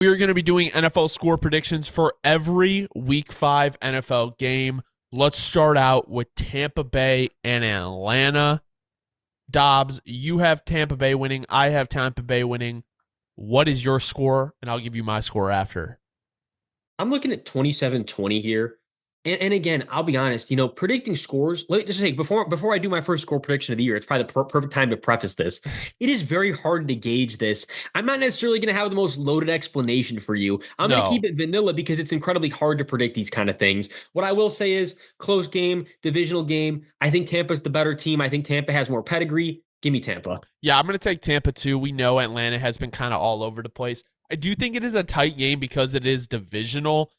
We are going to be doing NFL score predictions for every Week 5 NFL game. Let's start out with Tampa Bay and Atlanta. Dobbs, you have Tampa Bay winning. I have Tampa Bay winning. What is your score? And I'll give you my score after. I'm looking at 27-20 here. And again, I'll be honest, predicting scores, let me just say before I do my first score prediction of the year, it's probably the perfect time to preface this. It is very hard to gauge this. I'm not necessarily going to have the most loaded explanation for you. I'm going to No. keep it vanilla because it's incredibly hard to predict these kind of things. What I will say is close game, divisional game. I think Tampa's the better team. I think Tampa has more pedigree. Give me Tampa. Yeah, I'm going to take Tampa too. We know Atlanta has been kind of all over the place. I do think it is a tight game because it is divisional.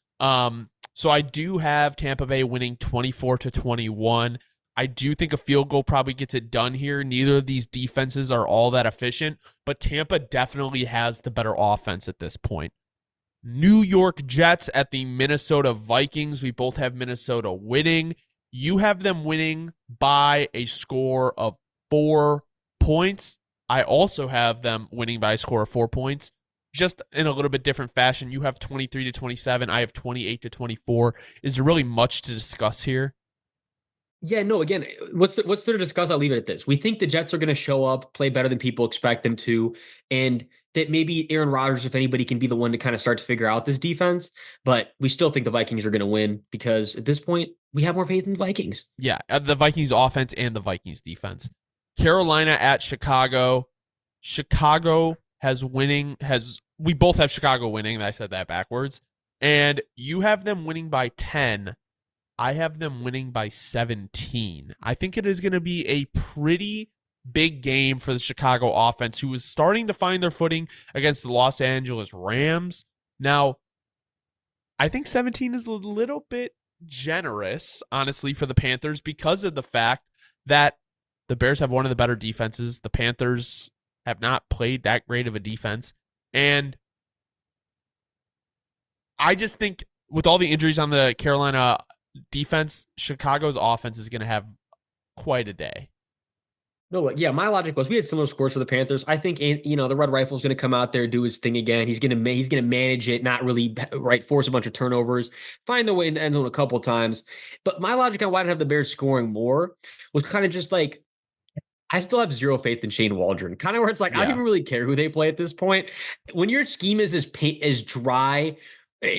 So I do have Tampa Bay winning 24-21. I do think a field goal probably gets it done here. Neither of these defenses are all that efficient, but Tampa definitely has the better offense at this point. New York Jets at the Minnesota Vikings. We both have Minnesota winning. You have them winning by a score of 4 points. I also have them winning by a score of 4 points. Just in a little bit different fashion. You have 23-27. I have 28-24. Is there really much to discuss here? Yeah, no, again, what's there to discuss? I'll leave it at this. We think the Jets are going to show up, play better than people expect them to, and that maybe Aaron Rodgers, if anybody, can be the one to kind of start to figure out this defense. But we still think the Vikings are going to win because at this point, we have more faith in the Vikings. Yeah, the Vikings offense and the Vikings defense. Carolina at Chicago. Chicago we both have Chicago winning. I said that backwards. And you have them winning by 10. I have them winning by 17. I think it is going to be a pretty big game for the Chicago offense, who is starting to find their footing against the Los Angeles Rams. Now, I think 17 is a little bit generous, honestly, for the Panthers because of the fact that the Bears have one of the better defenses. The Panthers have not played that great of a defense. And I just think with all the injuries on the Carolina defense, Chicago's offense is going to have quite a day. No, yeah, my logic was we had similar scores for the Panthers. I think the Red Rifle is going to come out there, do his thing again. He's going to manage it, not really force a bunch of turnovers, find the way in the end zone a couple times. But my logic on why I didn't have the Bears scoring more was kind of just like I still have zero faith in Shane Waldron. Kind of where it's like I don't even really care who they play at this point. When your scheme is as dry,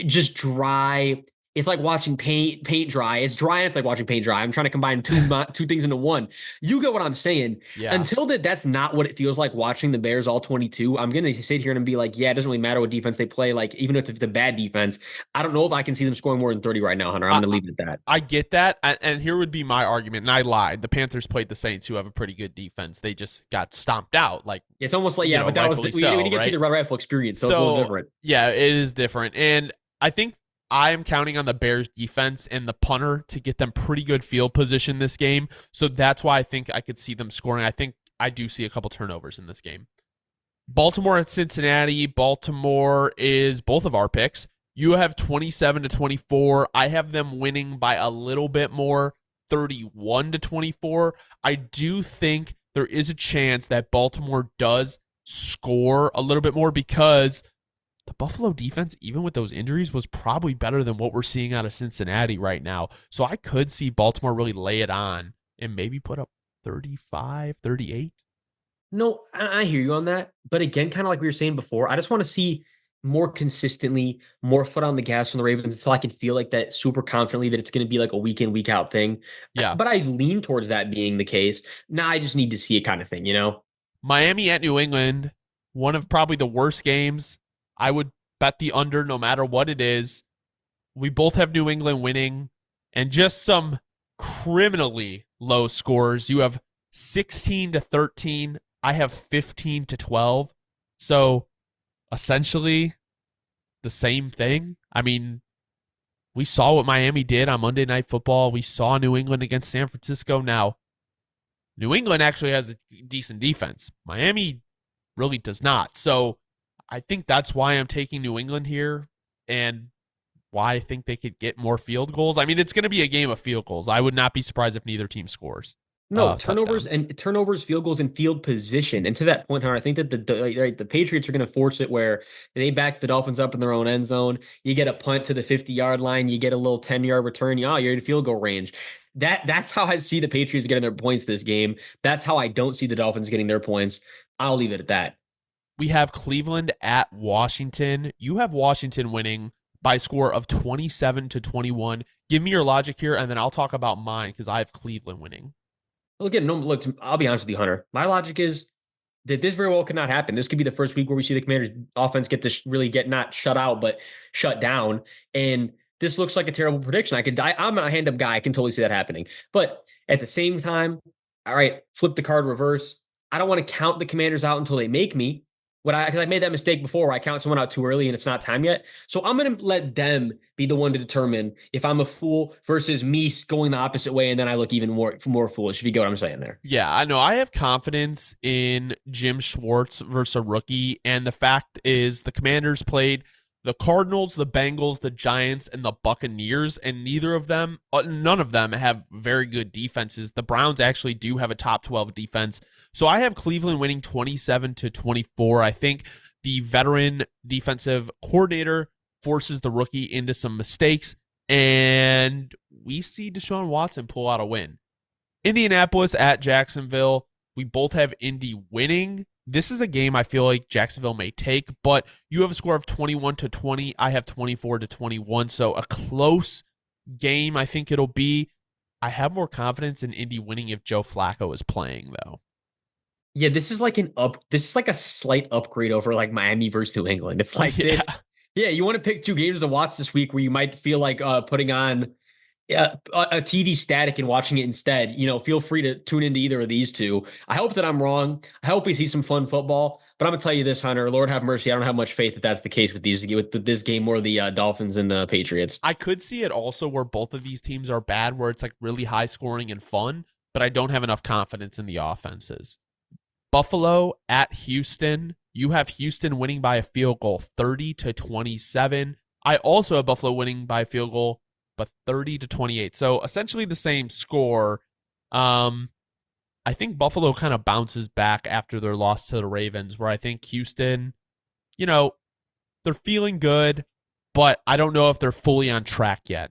just dry. It's like watching paint dry. It's dry and it's like watching paint dry. I'm trying to combine two things into one. You get what I'm saying. Yeah. Until that's not what it feels like watching the Bears all 22. I'm gonna sit here and be like, yeah, it doesn't really matter what defense they play. Like even if it's a bad defense, I don't know if I can see them scoring more than 30 right now, Hunter. I'm gonna leave it at that. I get that, and here would be my argument. And I lied. The Panthers played the Saints, who have a pretty good defense. They just got stomped out. Like it's almost like but that was we didn't get to see the Red Rifle experience, so it's a little different. Yeah, it is different, and I think I am counting on the Bears defense and the punter to get them pretty good field position this game. So that's why I think I could see them scoring. I think I do see a couple turnovers in this game. Baltimore at Cincinnati. Baltimore is both of our picks. You have 27-24. I have them winning by a little bit more, 31-24. I do think there is a chance that Baltimore does score a little bit more because the Buffalo defense, even with those injuries, was probably better than what we're seeing out of Cincinnati right now. So I could see Baltimore really lay it on and maybe put up 35, 38. No, I hear you on that. But again, kind of like we were saying before, I just want to see more consistently, more foot on the gas from the Ravens until I can feel like that super confidently that it's going to be like a week in, week out thing. Yeah. But I lean towards that being the case. Now I just need to see it kind of thing, Miami at New England, one of probably the worst games. I would bet the under no matter what it is. We both have New England winning, and just some criminally low scores. You have 16-13. I have 15-12. So essentially the same thing. I mean, we saw what Miami did on Monday Night Football. We saw New England against San Francisco. Now, New England actually has a decent defense. Miami really does not. So I think that's why I'm taking New England here and why I think they could get more field goals. I mean, it's going to be a game of field goals. I would not be surprised if neither team scores. No, turnovers touchdown. and turnovers, field goals, and field position. And to that point, Hunter, I think that the Patriots are going to force it where they back the Dolphins up in their own end zone. You get a punt to the 50-yard line, you get a little 10-yard return. You're in field goal range. That's how I see the Patriots getting their points this game. That's how I don't see the Dolphins getting their points. I'll leave it at that. We have Cleveland at Washington. You have Washington winning by a score of 27-21. Give me your logic here, and then I'll talk about mine because I have Cleveland winning. Look, no, look, I'll be honest with you, Hunter. My logic is that this very well could not happen. This could be the first week where we see the Commanders' offense get to really get not shut out, but shut down. And this looks like a terrible prediction. I'm a hand up guy. I can totally see that happening. But at the same time, all right, flip the card reverse. I don't want to count the Commanders out until they make me. Because I made that mistake before where I count someone out too early and it's not time yet. So I'm going to let them be the one to determine if I'm a fool versus me going the opposite way. And then I look even more foolish, if you get what I'm saying there. Yeah, I know. I have confidence in Jim Schwartz versus a rookie. And the fact is, the Commanders played the Cardinals, the Bengals, the Giants, and the Buccaneers, and none of them have very good defenses. The Browns actually do have a top 12 defense. So I have Cleveland winning 27-24. I think the veteran defensive coordinator forces the rookie into some mistakes, and we see Deshaun Watson pull out a win. Indianapolis at Jacksonville. We both have Indy winning. This is a game I feel like Jacksonville may take, but you have a score of 21-20. I have 24-21. So a close game, I think it'll be. I have more confidence in Indy winning if Joe Flacco is playing, though. Yeah, this is like a slight upgrade over like Miami versus New England. It's like Yeah. this. Yeah, you want to pick two games to watch this week where you might feel like putting on a TV static and watching it instead. Feel free to tune into either of these two. I hope that I'm wrong. I hope we see some fun football. But I'm gonna tell you this, Hunter. Lord have mercy. I don't have much faith that that's the case with this game or the Dolphins and the Patriots. I could see it also where both of these teams are bad, where it's like really high scoring and fun, but I don't have enough confidence in the offenses. Buffalo at Houston. You have Houston winning by a field goal, 30-27. I also have Buffalo winning by a field goal, but 30-28. So essentially the same score. I think Buffalo kind of bounces back after their loss to the Ravens, where I think Houston, they're feeling good, but I don't know if they're fully on track yet.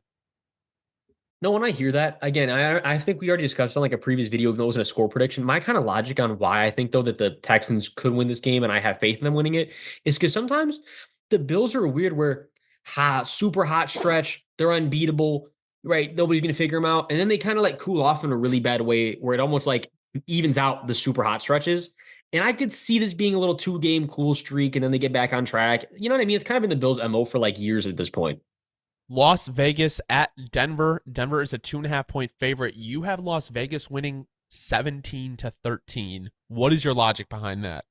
No, when I hear that, again, I think we already discussed on like a previous video, if it wasn't a score prediction. My kind of logic on why I think though that the Texans could win this game and I have faith in them winning it is because sometimes the Bills are weird where super hot stretch, they're unbeatable, right? Nobody's gonna figure them out, and then they kind of like cool off in a really bad way where it almost like evens out the super hot stretches. And I could see this being a little 2-game cool streak, and then they get back on track. You know what I mean? It's kind of been the Bills' MO for like years at this point. Las Vegas at Denver. Denver is a 2.5-point favorite. You have Las Vegas winning 17-13. What is your logic behind that?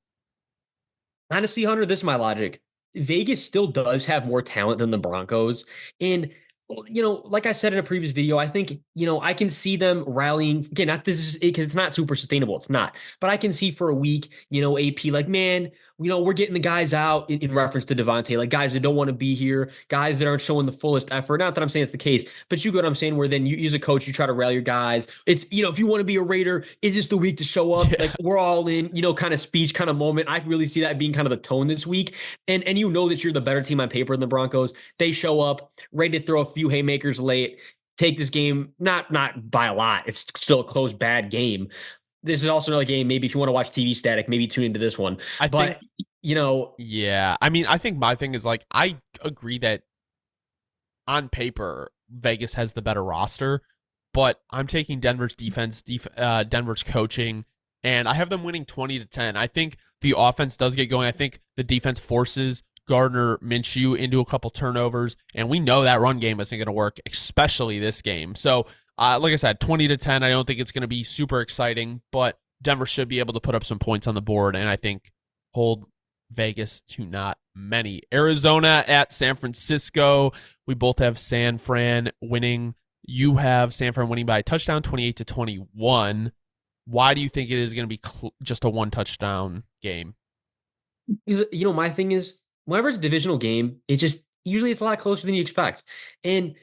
Honestly, Hunter, this is my logic. Vegas still does have more talent than the Broncos. And, like I said in a previous video, I think, I can see them rallying. Again, not this is because it's not super sustainable. It's not. But I can see for a week, AP, like, man, we're getting the guys out in reference to Devontae, like guys that don't want to be here, guys that aren't showing the fullest effort. Not that I'm saying it's the case, but you get what I'm saying, where then you as a coach, you try to rally your guys. It's, if you want to be a Raider, it's just the week to show up. Yeah. Like we're all in, kind of speech kind of moment. I really see that being kind of the tone this week. And that you're the better team on paper than the Broncos. They show up ready to throw a few haymakers late, take this game, not by a lot. It's still a close, bad game. This is also another game. Maybe if you want to watch TV static, maybe tune into this one. I But think, you know, yeah. I mean, I think my thing is like, I agree that on paper, Vegas has the better roster, but I'm taking Denver's defense, Denver's coaching, and I have them winning 20-10. I think the offense does get going. I think the defense forces Gardner Minshew into a couple turnovers, and we know that run game isn't going to work, especially this game. So, like I said, 20-10. I don't think it's going to be super exciting, but Denver should be able to put up some points on the board, and I think hold Vegas to not many. Arizona at San Francisco. We both have San Fran winning. You have San Fran winning by a touchdown, 28-21. Why do you think it is going to be just a one touchdown game? my thing is whenever it's a divisional game, it just usually it's a lot closer than you expect. And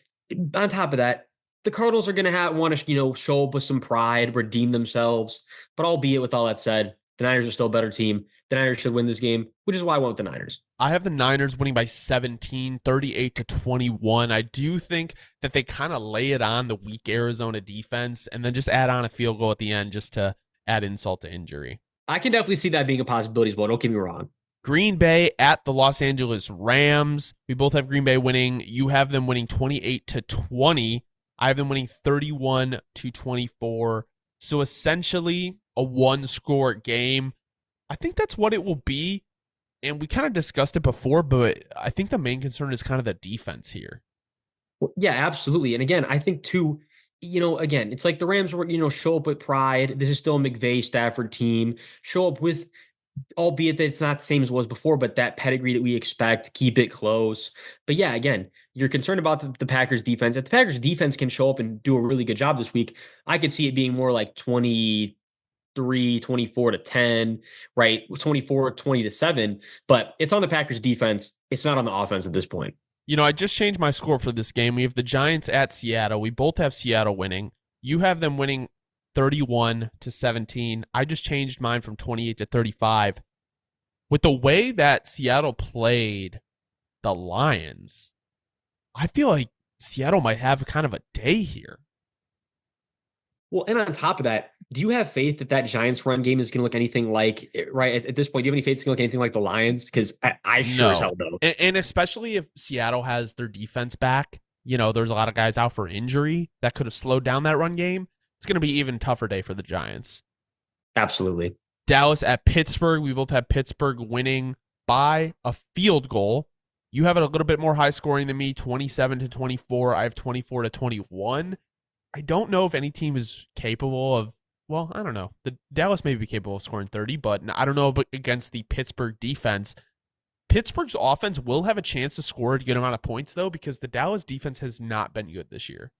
on top of that, The Cardinals are going to want to, show up with some pride, redeem themselves. But albeit with all that said, the Niners are still a better team. The Niners should win this game, which is why I went with the Niners. I have the Niners winning by 17, 38-21. I do think that they kind of lay it on the weak Arizona defense and then just add on a field goal at the end just to add insult to injury. I can definitely see that being a possibility as well. Don't get me wrong. Green Bay at the Los Angeles Rams. We both have Green Bay winning. You have them winning 28-20. I have them winning 31-24. So essentially a one-score game. I think that's what it will be. And we kind of discussed it before, but I think the main concern is kind of the defense here. Well, yeah, absolutely. And again, I think too, again, it's like the Rams were, show up with pride. This is still a McVay Stafford team. Show up with, albeit that it's not the same as it was before, but that pedigree that we expect, keep it close. But yeah, again, you're concerned about the Packers defense. If the Packers defense can show up and do a really good job this week, I could see it being more like 23-24-10, right? 24-20-7, but it's on the Packers defense. It's not on the offense at this point. I just changed my score for this game. We have the Giants at Seattle. We both have Seattle winning. You have them winning 31-17. I just changed mine from 28-35. With the way that Seattle played the Lions, I feel like Seattle might have kind of a day here. Well, and on top of that, do you have faith that Giants run game is going to look anything like, right, at this point, do you have any faith it's going to look anything like the Lions? Because I sure as hell don't. And especially if Seattle has their defense back, there's a lot of guys out for injury that could have slowed down that run game. It's going to be an even tougher day for the Giants. Absolutely. Dallas at Pittsburgh. We both have Pittsburgh winning by a field goal. You have it a little bit more high scoring than me, 27-24. I have 24-21. I don't know if any team is capable of, well, I don't know. The Dallas may be capable of scoring 30, but I don't know against the Pittsburgh defense. Pittsburgh's offense will have a chance to score a good amount of points, though, because the Dallas defense has not been good this year.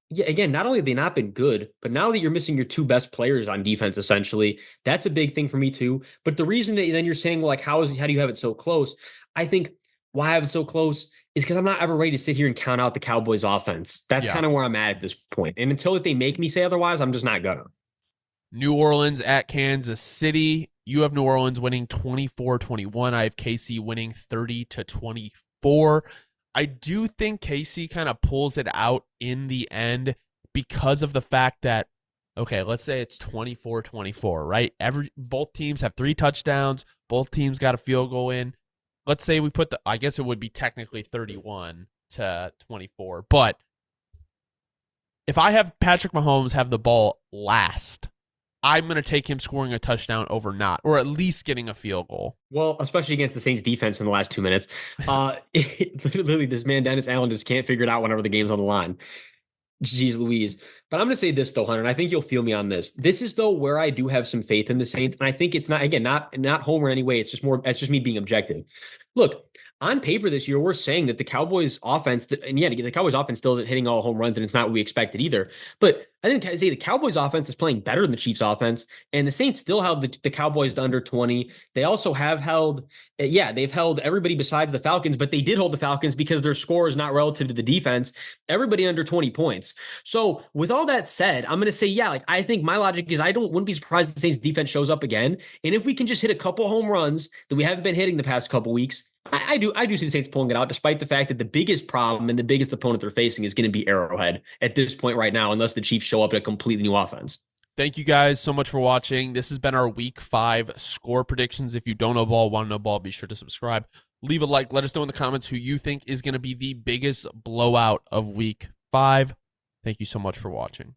Yeah, again, not only have they not been good, but now that you're missing your two best players on defense, essentially, that's a big thing for me too. But the reason that then you're saying, well, like, how do you have it so close? I think why I have it so close is because I'm not ever ready to sit here and count out the Cowboys offense. That's kind of where I'm at this point. And until they make me say otherwise, I'm just not gonna. New Orleans at Kansas City. You have New Orleans winning 24-21. I have KC winning 30-24. I do think KC kind of pulls it out in the end because of the fact that, okay, let's say it's 24-24, right? Both teams have 3 touchdowns. Both teams got a field goal in. Let's say we put I guess it would be technically 31-24. But if I have Patrick Mahomes have the ball last, I'm going to take him scoring a touchdown over not, or at least getting a field goal. Well, especially against the Saints defense in the last 2 minutes. Literally, this man, Dennis Allen, just can't figure it out whenever the game's on the line. Jeez Louise. But I'm going to say this, though, Hunter, and I think you'll feel me on this. This is, though, where I do have some faith in the Saints. And I think it's not, again, not homer in any way. It's just me being objective. Look, on paper this year, we're saying that the Cowboys offense, and yeah, the Cowboys offense still isn't hitting all home runs, and it's not what we expected either. But I think I say the Cowboys offense is playing better than the Chiefs offense, and the Saints still held the Cowboys to under 20. They also have held, they've held everybody besides the Falcons, but they did hold the Falcons because their score is not relative to the defense. Everybody under 20 points. So with all that said, I'm going to say, I think my logic is wouldn't be surprised if the Saints defense shows up again. And if we can just hit a couple home runs that we haven't been hitting the past couple weeks, I do see the Saints pulling it out, despite the fact that the biggest problem and the biggest opponent they're facing is going to be Arrowhead at this point right now, unless the Chiefs show up at a completely new offense. Thank you guys so much for watching. This has been our Week 5 score predictions. If you don't know ball, want to know ball, be sure to subscribe. Leave a like. Let us know in the comments who you think is going to be the biggest blowout of Week 5. Thank you so much for watching.